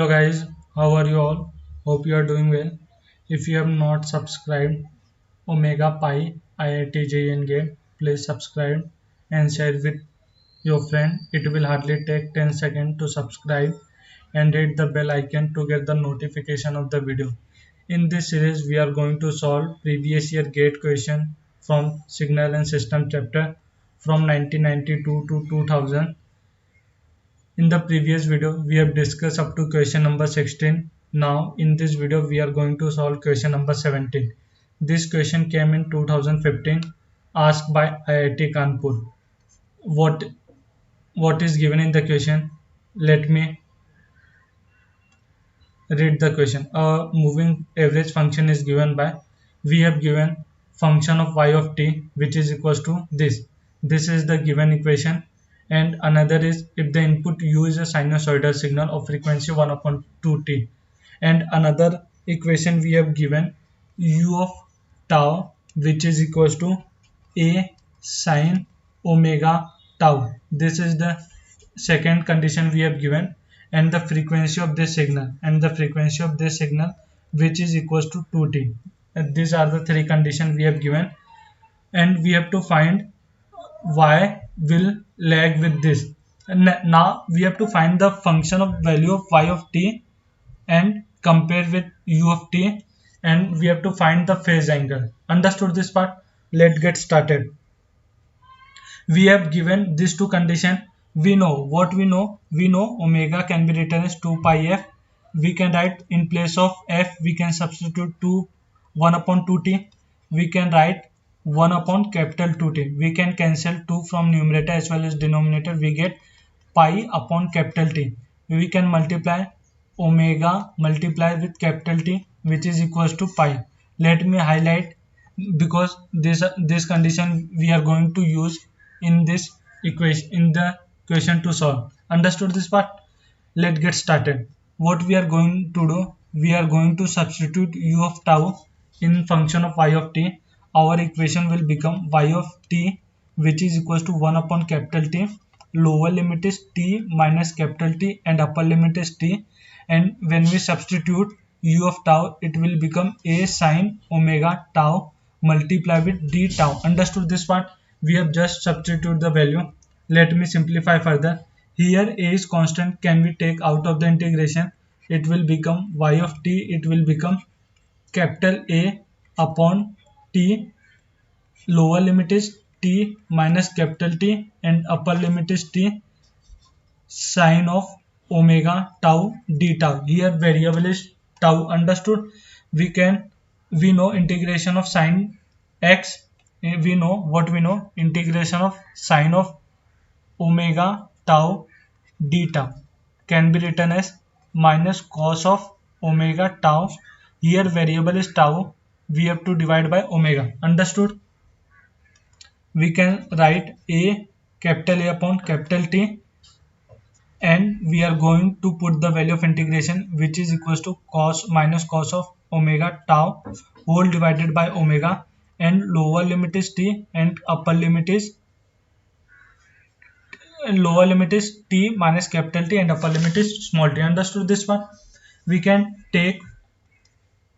Hello guys, how are you all? Hope you are doing well. If you have not subscribed Omega Pi IIT JEE Gate, please subscribe and share with your friend. It will hardly take 10 seconds to subscribe and hit the bell icon to get the notification of the video. In this series, we are going to solve previous year gate question from Signal and System chapter from 1992 to 2000. In the previous video, we have discussed up to question number 16. Now, in this video, we are going to solve question number 17. This question came in 2015, asked by IIT Kanpur. What is given in the question? Let me read the question. A moving average function is given by, we have given function of y of t, which is equals to this. This is the given equation. And another is if the input u is a sinusoidal signal of frequency 1 upon 2t. And another equation we have given u of tau, which is equals to a sine omega tau. This is the second condition we have given, and the frequency of this signal which is equals to 2t. And these are the three conditions we have given, and we have to find y will lag with this. And now we have to find the function of value of y of t and compare with u of t, and we have to find the phase angle. Understood this part? Let's get started. We have given these two conditions. We know what we know. We know omega can be written as 2 pi f. We can write in place of f, we can substitute 1 upon 2t. We can write 1 upon capital 2t. We can cancel 2 from numerator as well as denominator. We get pi upon capital T. We can multiply omega with capital T, which is equals to pi. Let me highlight, because this condition we are going to use in this equation, in the question to solve. Understood this part? Let's get started. What we are going to do, we are going to substitute u of tau in function of y of t. Our equation will become y of t, which is equals to 1 upon capital T. Lower limit is t minus capital T and upper limit is t. And when we substitute u of tau, it will become a sine omega tau multiplied with d tau. Understood this part? We have just substitute the value. Let me simplify further. Here a is constant, can we take out of the integration? It will become y of t, it will become capital A upon t. Lower limit is t minus capital T and upper limit is t sine of omega tau d tau. Here variable is tau. Understood? We know integration of sine x. We know what we know, integration of sine of omega tau d tau can be written as minus cos of omega tau. Here variable is tau, we have to divide by omega. Understood? We can write a capital A upon capital T, and we are going to put the value of integration, which is equals to minus cos of omega tau whole divided by omega, and lower limit is t and upper limit is t minus capital T and upper limit is small t. Understood this one? We can take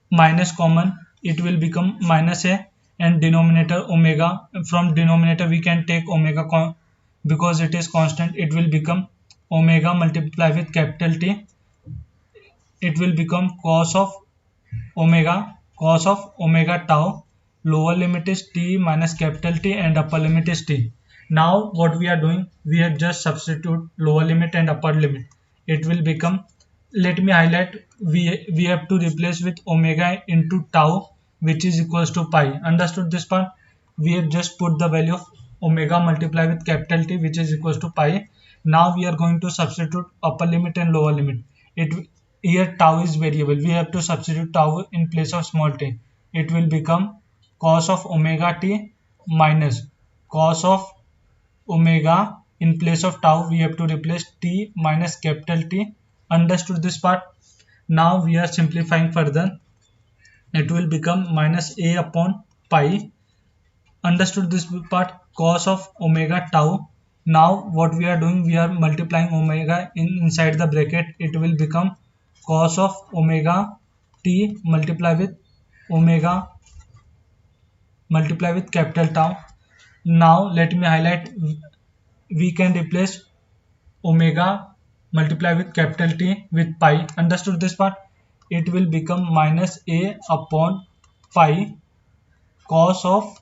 minus common, it will become minus a, and denominator omega, from denominator we can take omega because it is constant, it will become omega multiplied with capital T. It will become cos of omega tau. Lower limit is t minus capital T and upper limit is t. Now what we are doing, we have just substitute lower limit and upper limit. It will become, let me highlight, we have to replace with omega into tau, which is equals to pi. Understood this part? We have just put the value of omega multiplied with capital T, which is equals to pi. Now we are going to substitute upper limit and lower limit. Here tau is variable, we have to substitute tau in place of small t. It will become cos of omega t minus cos of omega. In place of tau we have to replace t minus capital T. Understood this part? Now we are simplifying further. It will become minus a upon pi. Understood this part? Cos of omega tau. Now what we are doing, we are multiplying omega inside the bracket. It will become cos of omega t multiply with omega multiply with capital tau. Now let me highlight, we can replace omega multiply with capital T with pi. Understood this part? It will become minus a upon pi cos of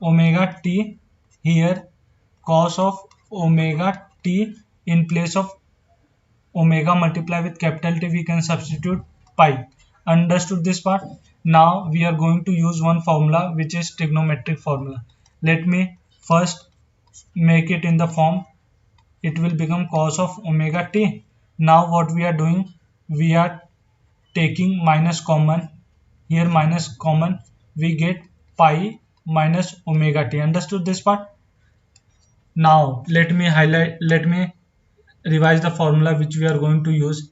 omega t. Here cos of omega t, in place of omega multiply with capital T we can substitute pi. Understood this part? Now we are going to use one formula which is trigonometric formula. Let me first make it in the form. It will become cos of omega t. Now what we are doing, we are taking minus common. Here minus common, we get pi minus omega t. Understood this part? Now let me revise the formula which we are going to use.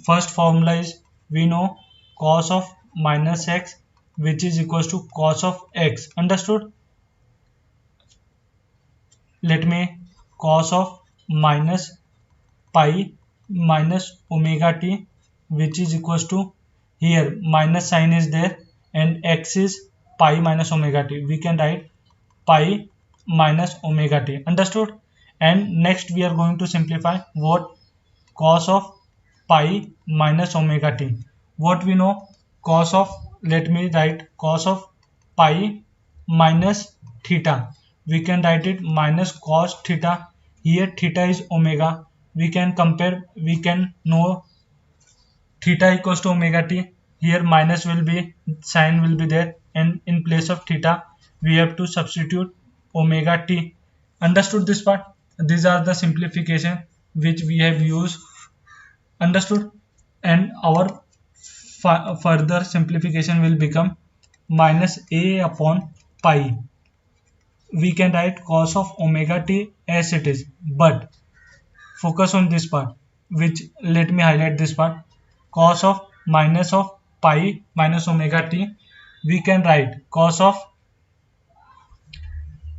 First formula is, we know cos of minus x, which is equals to cos of x. Understood? Let me cos of minus pi minus omega t, which is equals to, here minus sign is there and x is pi minus omega t. We can write pi minus omega t. Understood? And next we are going to simplify what, cos of pi minus omega t. What we know, cos of, let me write cos of pi minus theta. We can write it minus cos theta. Here theta is omega. We can compare, we can know theta equals to omega t. Here minus will be, sign will be there, and in place of theta we have to substitute omega t. Understood this part? These are the simplification which we have used. Understood? And our further simplification will become minus a upon pi. We can write cos of omega t as it is, but focus on this part, which, let me highlight this part. Cos of minus of pi minus omega t, we can write cos of,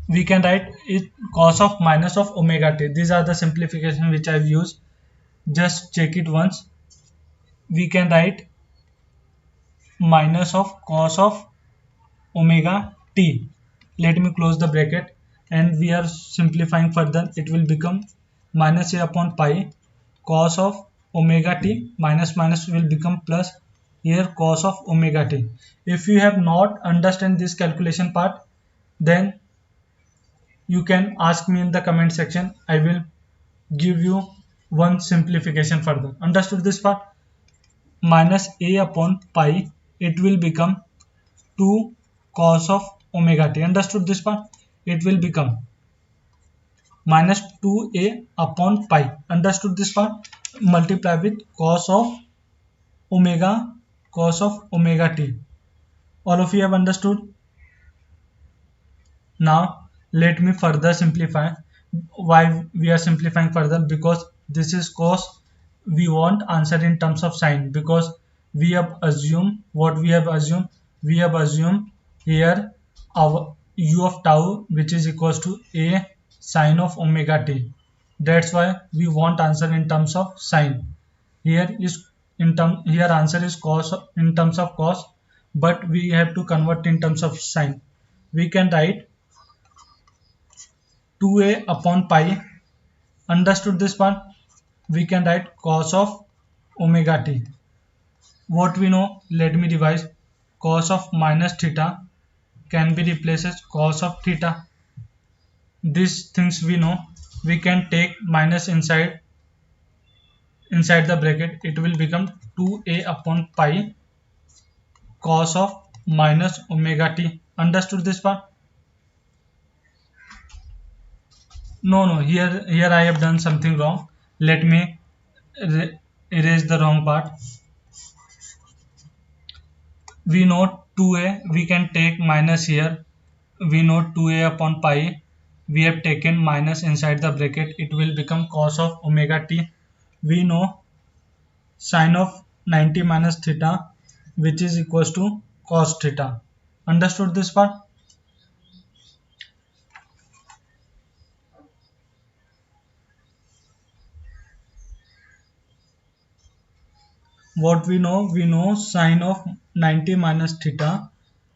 we can write it cos of minus of omega t. These are the simplification which I've used. Just check it once. We can write minus of cos of omega t. Let me close the bracket and we are simplifying further. It will become minus a upon pi cos of omega t, minus minus will become plus, here cos of omega t. If you have not understand this calculation part, then you can ask me in the comment section. I will give you one simplification further. Understood this part? Minus a upon pi, it will become 2 cos of omega t. Understood this part? It will become minus 2a upon pi. Understood this part? Multiply with cos of omega t. All of you have understood? Now let me further simplify. Why we are simplifying further? Because this is cos. We want answer in terms of sign, because we have assumed, what we have assumed, we have assumed here our u of tau, which is equals to a sine of omega t. That's why we want answer in terms of sign. Here is here answer is cos in terms of cos, but we have to convert in terms of sign. We can write 2a upon pi. Understood this part? We can write cos of omega t. What we know, let me revise. Cos of minus theta can be replaced as cos of theta. These things we know. We can take minus inside the bracket. It will become 2a upon pi cos of minus omega t. Understood this part? No, here I have done something wrong. Let me erase the wrong part. We know 2a, we can take minus here. We know 2a upon pi, we have taken minus inside the bracket. It will become cos of omega t. We know sine of 90 minus theta, which is equals to cos theta. Understood this part? what we know sine of 90 minus theta,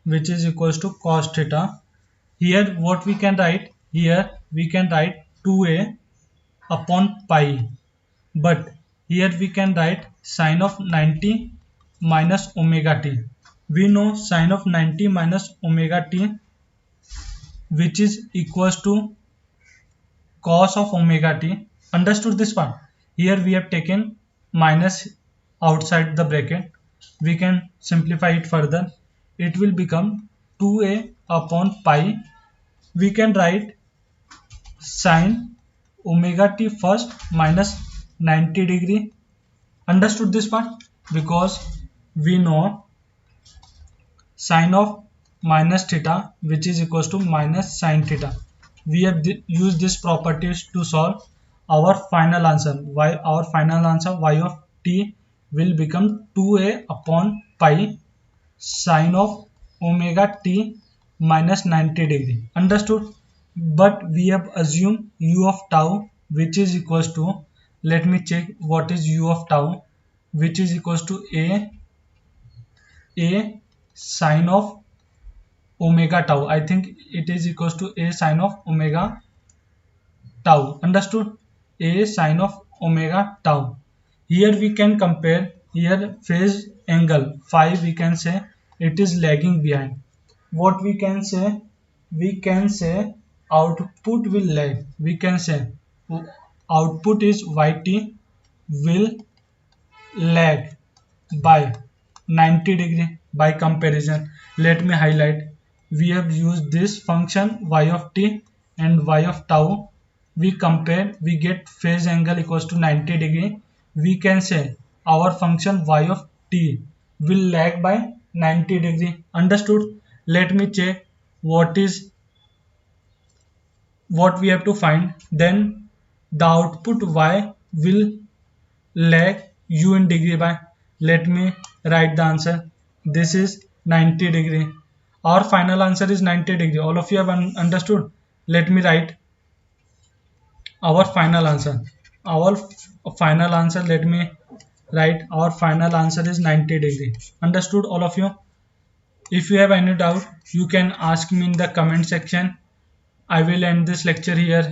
which is equals to cos theta. Here what we can write, here we can write 2a upon pi, but here we can write sine of 90 minus omega t. We know sine of 90 minus omega t, which is equals to cos of omega t. Understood this part? Here we have taken minus outside the bracket. We can simplify it further. It will become 2a upon pi. We can write sine omega t first minus 90 degree. Understood this part? Because we know sine of minus theta, which is equals to minus sine theta. We have used these properties to solve our final answer. Our final answer y of t will become 2a upon pi sine of omega t minus 90 degree. Understood? But we have assumed u of tau, which is equals to, let me check what is u of tau, which is equals to a sine of omega tau. I think it is equals to a sine of omega tau. Understood? A sine of omega tau. Here we can compare, here phase angle phi, we can say it is lagging behind. What we can say? We can say output will lag. We can say output is yt will lag by 90 degree. By comparison, let me highlight, we have used this function y of t and y of tau. We compare, we get phase angle equals to 90 degree. We can say our function y of t will lag by 90 degree. Understood? Let me check what we have to find. Then the output y will lag u in degree by, let me write the answer. This is 90 degree. Our final answer is 90 degree. All of you have understood? Let me write our final answer. Our final answer, let me write, our final answer is 90 degree. Understood all of you? If you have any doubt, you can ask me in the comment section. I will end this lecture here.